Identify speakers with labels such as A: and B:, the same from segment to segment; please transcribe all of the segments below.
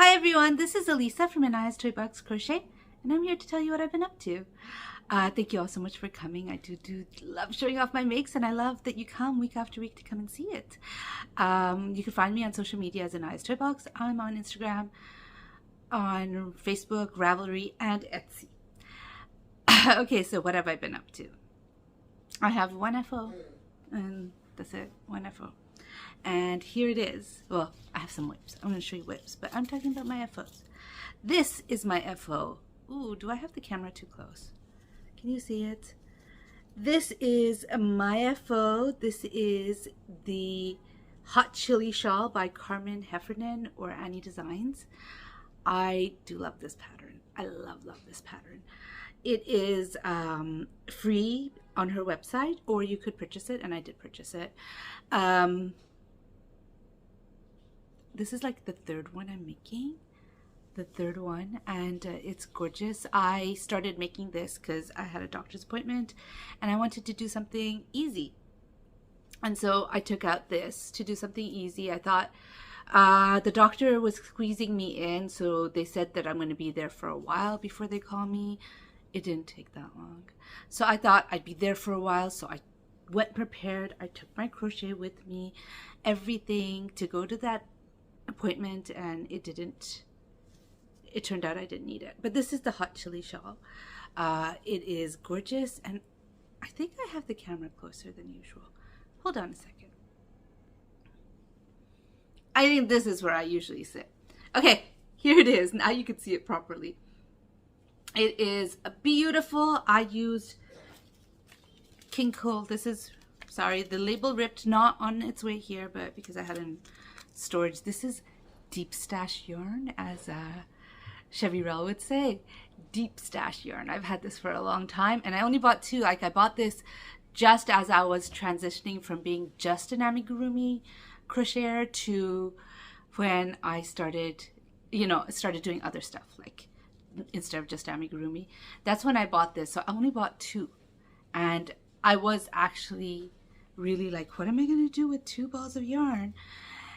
A: Hi everyone, this is Elisa from Anaya's Toy Box Crochet, and I'm here to tell you what I've been up to. Thank you all so much for coming. I do love showing off my makes, and I love that you come week after week to come and see it. You can find me on social media as Anaya's Toy Box. I'm on Instagram, on Facebook, Ravelry, and Etsy. Okay, so what have I been up to? I have one FO, and that's it, one FO. And here it is. Well, I have some whips. I'm going to show you whips, but I'm talking about my FOs. This is my FO. Ooh, do I have the camera too close? Can you see it? This is my FO. This is the Hot Chili Shawl by Carmen Heffernan or Annie Designs. I do love this pattern. I love this pattern. It is free on her website, or you could purchase it, and I did purchase it. This is like the third one I'm making, and it's gorgeous. I started making this because I had a doctor's appointment and I wanted to do something easy. And so I took out this to do something easy. I thought the doctor was squeezing me in, so they said that I'm going to be there for a while before they call me. It didn't take that long. So I thought I'd be there for a while, so I went prepared. I took my crochet with me, everything to go to that appointment, and it turned out I didn't need it. But this is the Hot Chili Shawl. It is gorgeous, and I think I have the camera closer than usual. Hold on a second. I think this is where I usually sit. Okay, here it is. Now you can see it properly. It is beautiful. I used King Cole. This is, sorry, the label ripped, not on its way here, but because I had it in storage. This is deep stash yarn, as Chevy Rell would say. Deep stash yarn. I've had this for a long time, and I only bought two. Like, I bought this just as I was transitioning from being just an amigurumi crocheter to when I started, started doing other stuff, like instead of just amigurumi. That's when I bought this. So I only bought two, and I was actually really like, what am I going to do with two balls of yarn?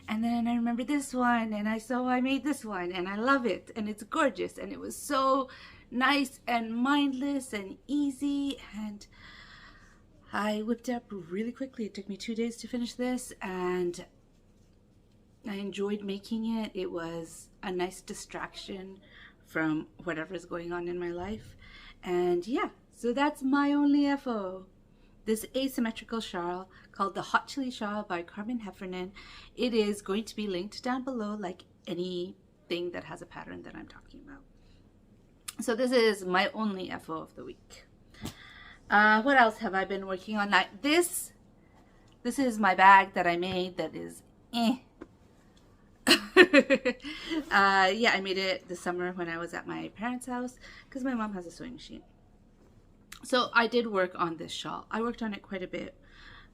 A: And then I remember this one, and so I made this one, and I love it, and it's gorgeous, and it was so nice and mindless and easy, and I whipped up really quickly. It took me 2 days to finish this, and I enjoyed making it. It was a nice distraction from whatever's going on in my life. And yeah, so that's my only FO. This asymmetrical shawl called the Hot Chili Shawl by Carmen Heffernan. It is going to be linked down below, like anything that has a pattern that I'm talking about. So this is my only FO of the week. What else have I been working on? This is my bag that I made that is yeah, I made it this summer when I was at my parents' house because my mom has a sewing machine. So I did work on this shawl. I worked on it quite a bit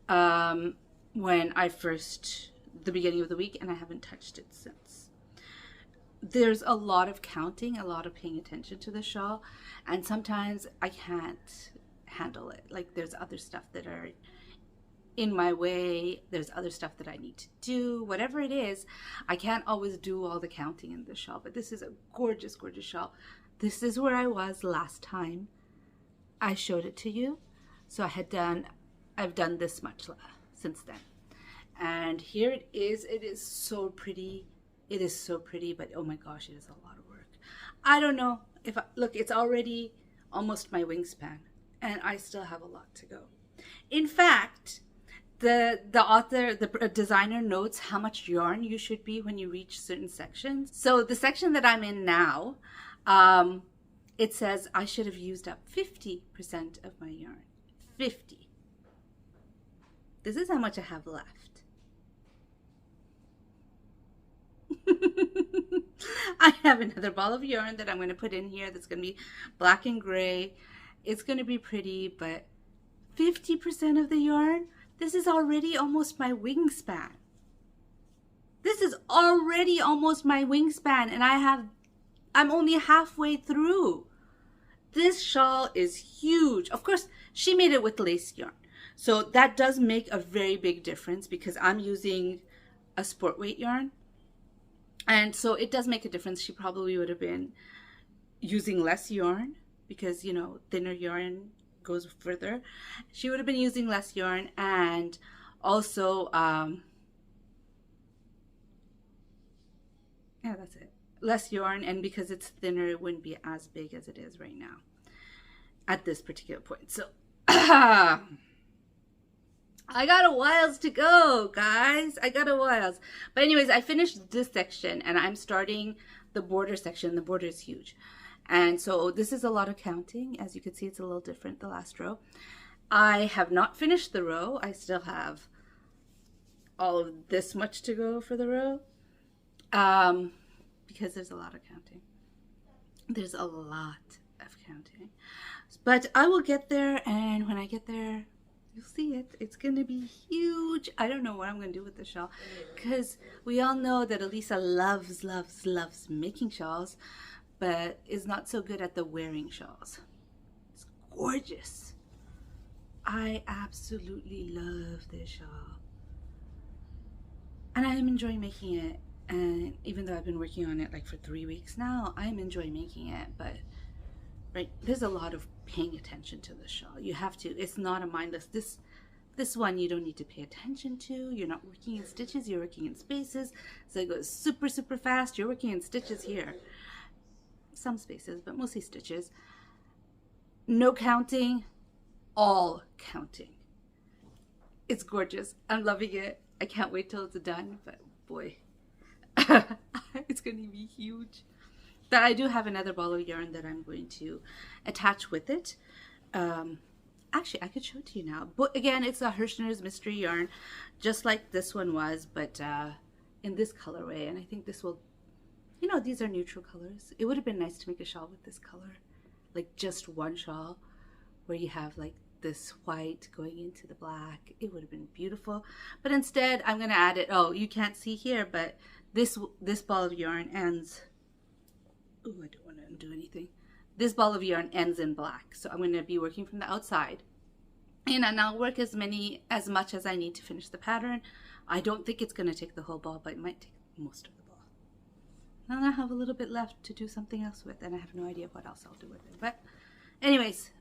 A: when the beginning of the week, and I haven't touched it since. There's a lot of counting, a lot of paying attention to the shawl, and sometimes I can't handle it. Like, there's other stuff that are in my way. There's other stuff that I need to do. Whatever it is, I can't always do all the counting in the shawl, but this is a gorgeous, gorgeous shawl. This is where I was last time I showed it to you. So I've done this much since then. And here it is. It is so pretty. It is so pretty, but oh my gosh, it is a lot of work. I don't know if look, it's already almost my wingspan, and I still have a lot to go. In fact, the designer notes how much yarn you should be when you reach certain sections. So the section that I'm in now, it says I should have used up 50% of my yarn. 50. This is how much I have left. I have another ball of yarn that I'm going to put in here that's going to be black and gray. It's going to be pretty, but 50% of the yarn, this is already almost my wingspan. This is already almost my wingspan, and I'm only halfway through. This shawl is huge. Of course, she made it with lace yarn, so that does make a very big difference because I'm using a sport weight yarn. And so it does make a difference. She probably would have been using less yarn because, you know, thinner yarn goes further. She would have been using less yarn, and also, yeah, that's it. Less yarn, and because it's thinner, it wouldn't be as big as it is right now at this particular point. So, I got a whiles to go, guys. I got a whiles. But anyways, I finished this section, and I'm starting the border section. The border is huge. And so this is a lot of counting. As you can see, it's a little different, the last row. I have not finished the row. I still have all of this much to go for the row. Because there's a lot of counting. There's a lot of counting. But I will get there, and when I get there, you'll see it. It's going to be huge. I don't know what I'm going to do with the shawl, because we all know that Elisa loves, loves, loves making shawls, but is not so good at the wearing shawls. It's gorgeous. I absolutely love this shawl. And I am enjoying making it. And even though I've been working on it like for 3 weeks now, I'm enjoying making it. But right, there's a lot of paying attention to the shawl. You have to. It's not a mindless. This one you don't need to pay attention to. You're not working in stitches. You're working in spaces. So it goes super, super fast. You're working in stitches here. Some spaces, but mostly stitches. No counting. All counting. It's gorgeous. I'm loving it. I can't wait till it's done. But boy, it's going to be huge. But I do have another ball of yarn that I'm going to attach with it. Actually, I could show it to you now. But again, it's a Hirschner's mystery yarn, just like this one was, but in this colorway. And I think this will, you know, these are neutral colors. It would have been nice to make a shawl with this color, like just one shawl where you have like this white going into the black. It would have been beautiful. But instead, I'm going to add it. Oh, you can't see here, but this ball of yarn ends. Oh, I don't want to undo anything. This ball of yarn ends in black, so I'm going to be working from the outside, and I'll work as much as I need to finish the pattern. I don't think it's going to take the whole ball, but it might take most of the ball. And I have a little bit left to do something else with, and I have no idea what else I'll do with it. But anyways,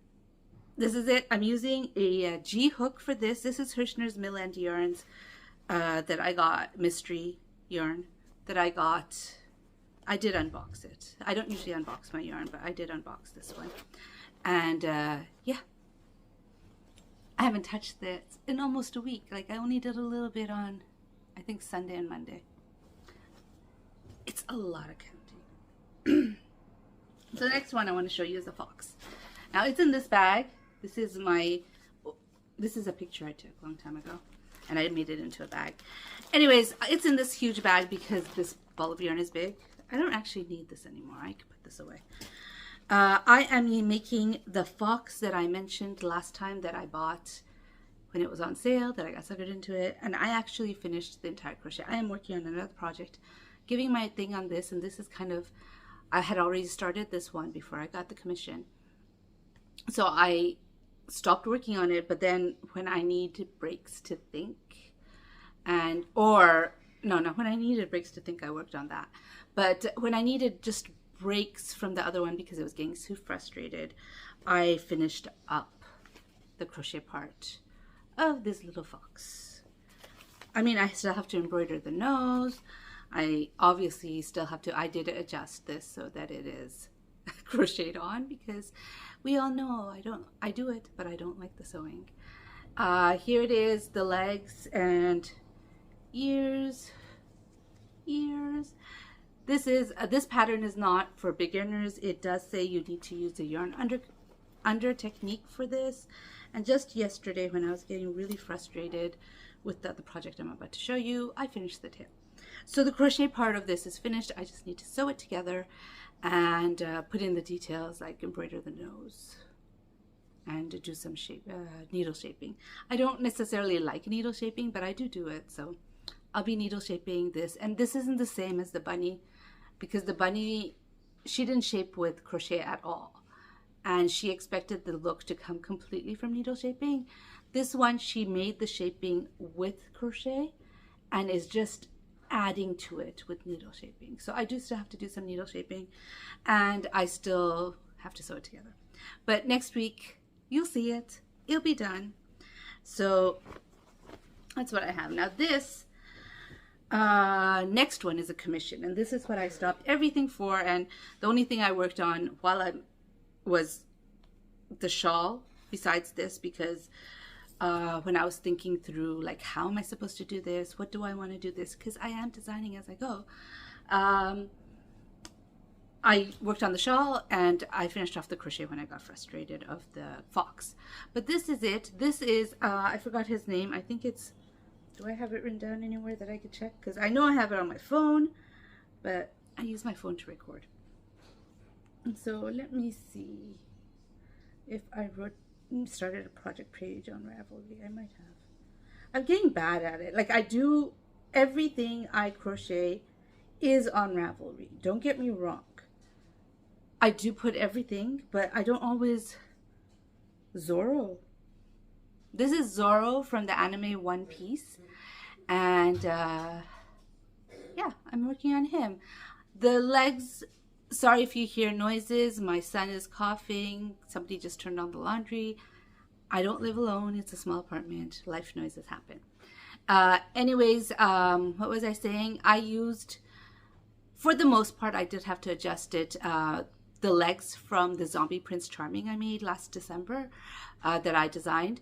A: this is it. I'm using a G hook for this. This is Hirschner's Mill End Yarns that I got, mystery yarn that I got. I did unbox it. I don't usually unbox my yarn, but I did unbox this one. And yeah, I haven't touched this in almost a week. Like I only did a little bit on, I think, Sunday and Monday. It's a lot of counting. So the next one I want to show you is a fox. Now it's in this bag. This is a picture I took a long time ago, and I made it into a bag. Anyways, it's in this huge bag because this ball of yarn is big. I don't actually need this anymore. I can put this away. I am making the fox that I mentioned last time that I bought when it was on sale, that I got suckered into it, and I actually finished the entire crochet. I am working on another project, giving my thing on this, and this is kind of, I had already started this one before I got the commission. So I stopped working on it, but then when I need breaks to think, when I needed breaks to think, I worked on that. But when I needed just breaks from the other one because it was getting too frustrated, I finished up the crochet part of this little fox. I mean, I still have to embroider the nose. I obviously still have to, I did adjust this so that it is crocheted on, because we all know I do it, but I don't like the sewing. Here it is, the legs and ears. This pattern is not for beginners. It does say you need to use the yarn under technique for this. And just yesterday, when I was getting really frustrated with the project I'm about to show you, I finished the tail. So the crochet part of this is finished. I just need to sew it together and put in the details, like embroider the nose and do some needle shaping. I don't necessarily like needle shaping, but I do it. So I'll be needle shaping this. And this isn't the same as the bunny, because the bunny, she didn't shape with crochet at all. And she expected the look to come completely from needle shaping. This one, she made the shaping with crochet and is just adding to it with needle shaping. So I do still have to do some needle shaping, and I still have to sew it together. But next week, you'll see it. It'll be done. So that's what I have. Now this next one is a commission, and this is what I stopped everything for, and the only thing I worked on while I was the shawl besides this, because when I was thinking through, like, how am I supposed to do this? What do I want to do this? Because I am designing as I go. I worked on the shawl, and I finished off the crochet when I got frustrated of the fox. But this is it. This is, I forgot his name. I think it's, do I have it written down anywhere that I could check? Because I know I have it on my phone, but I use my phone to record. And so let me see if I started a project page on Ravelry. I might have. I'm getting bad at it. Like, I do, everything I crochet is on Ravelry. Don't get me wrong. I do put everything, but I don't always. Zorro. This is Zorro from the anime One Piece. And yeah, I'm working on him. The legs, sorry if you hear noises. My son is coughing. Somebody just turned on the laundry. I don't live alone. It's a small apartment. Life noises happen. Anyways, what was I saying? I used, for the most part, I did have to adjust it. The legs from the Zombie Prince Charming I made last December that I designed.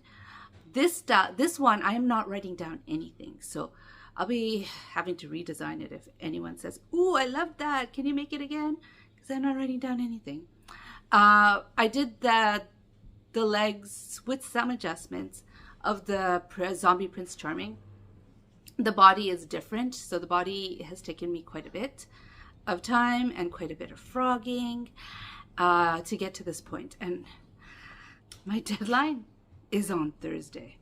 A: This one, I am not writing down anything. So I'll be having to redesign it if anyone says, ooh, I love that. Can you make it again? Because I'm not writing down anything. I did the legs with some adjustments of the Zombie Prince Charming. The body is different. So the body has taken me quite a bit of time and quite a bit of frogging to get to this point. And my deadline is on Thursday.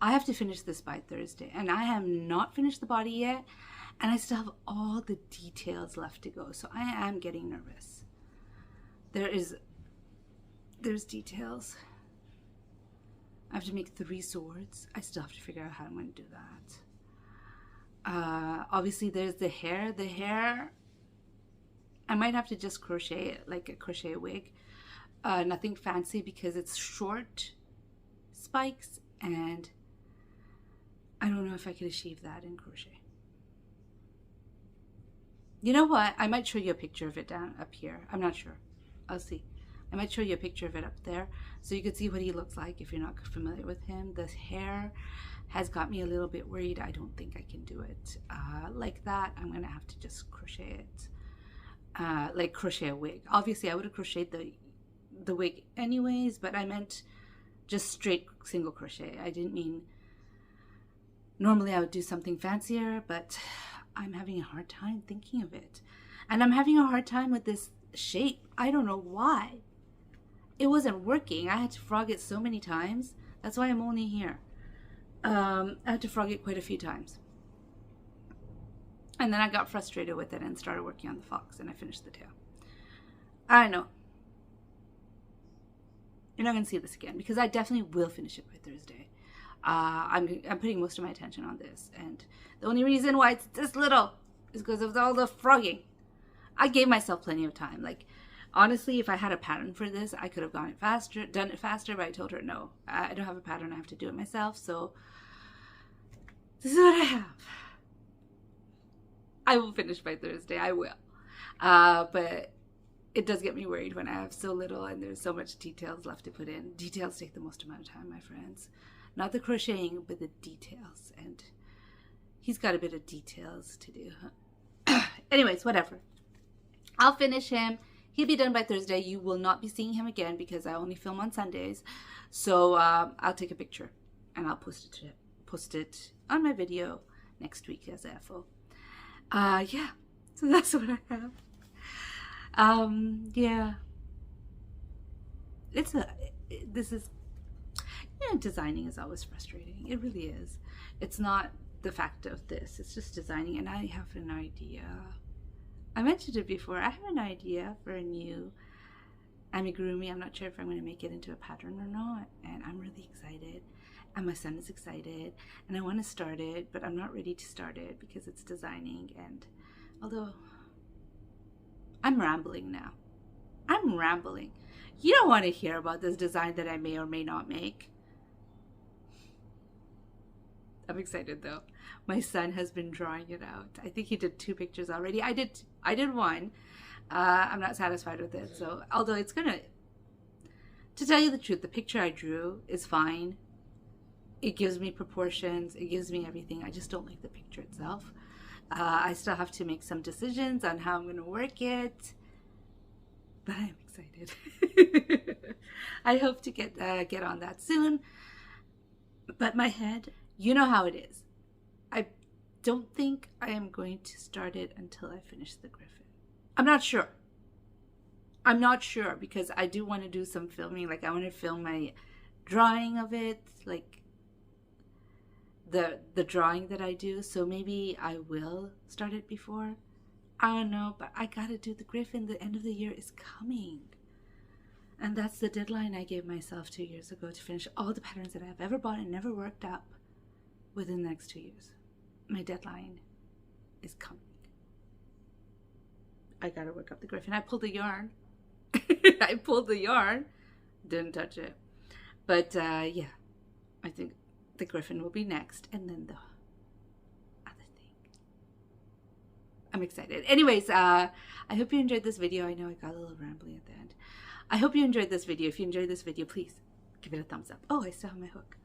A: I have to finish this by Thursday, and I have not finished the body yet, and I still have all the details left to go. So I am getting nervous. There's details. I have to make 3 swords. I still have to figure out how I'm going to do that. Obviously there's the hair. The hair, I might have to just crochet it like a crochet wig. Nothing fancy because it's short spikes, and I don't know if I could achieve that in crochet. You know what? I might show you a picture of it down up here. I'm not sure. I'll see. I might show you a picture of it up there so you can see what he looks like if you're not familiar with him. The hair has got me a little bit worried. I don't think I can do it like that. I'm gonna have to just crochet it, like crochet a wig. Obviously I would have crocheted the wig anyways, but I meant just straight single crochet. I didn't mean, normally I would do something fancier, but I'm having a hard time thinking of it. And I'm having a hard time with this shape. I don't know why. It wasn't working. I had to frog it so many times. That's why I'm only here. I had to frog it quite a few times. And then I got frustrated with it and started working on the fox, and I finished the tail. I know. You're not going to see this again because I definitely will finish it by Thursday. I'm putting most of my attention on this, and the only reason why it's this little is because of all the frogging. I gave myself plenty of time. Like, honestly, if I had a pattern for this, I could have done it faster, but I told her, no, I don't have a pattern. I have to do it myself. So this is what I have. I will finish by Thursday. I will. But it does get me worried when I have so little and there's so much details left to put in. Details take the most amount of time, my friends. Not the crocheting, but the details. And he's got a bit of details to do. Anyways, whatever. I'll finish him. He'll be done by Thursday. You will not be seeing him again because I only film on Sundays. So I'll take a picture and I'll post it on my video next week as a FO. Yeah, so that's what I have. Yeah. Designing is always frustrating. It really is. It's not the fact of this. It's just designing, and I have an idea. I mentioned it before. I have an idea for a new amigurumi. I'm not sure if I'm going to make it into a pattern or not, and I'm really excited. and my son is excited, and I want to start it, but I'm not ready to start it because it's designing. And although I'm rambling now, I'm rambling. You don't want to hear about this design that I may or may not make. I'm excited though. My son has been drawing it out. I think he did 2 pictures already. I did 1. I'm not satisfied with it. So although it's gonna, to tell you the truth, the picture I drew is fine. It gives me proportions. It gives me everything. I just don't like the picture itself. I still have to make some decisions on how I'm going to work it. But I'm excited. I hope to get on that soon. But my head, you know how it is. I don't think I am going to start it until I finish the Griffin. I'm not sure. I'm not sure because I do want to do some filming. Like I want to film my drawing of it, like the drawing that I do. So maybe I will start it before. I don't know, but I gotta do the Griffin. The end of the year is coming. And that's the deadline I gave myself 2 years ago to finish all the patterns that I've ever bought and never worked up within the next 2 years. My deadline is coming. I gotta work up the Griffin. I pulled the yarn. I pulled the yarn. Didn't touch it. But yeah, I think the Griffin will be next. And then the other thing. I'm excited. Anyways, I hope you enjoyed this video. I know I got a little rambly at the end. I hope you enjoyed this video. If you enjoyed this video, please give it a thumbs up. Oh, I still have my hook.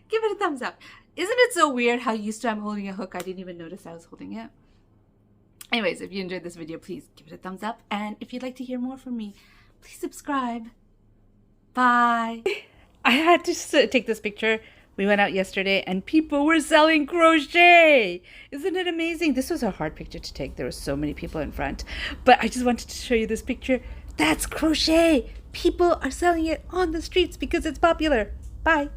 A: Give it a thumbs up. Isn't it so weird how used to I'm holding a hook? I didn't even notice I was holding it. Anyways, if you enjoyed this video, please give it a thumbs up. And if you'd like to hear more from me, please subscribe. Bye. I had to take this picture. We went out yesterday and people were selling crochet. Isn't it amazing? This was a hard picture to take. There were so many people in front. But I just wanted to show you this picture. That's crochet. People are selling it on the streets because it's popular. Bye.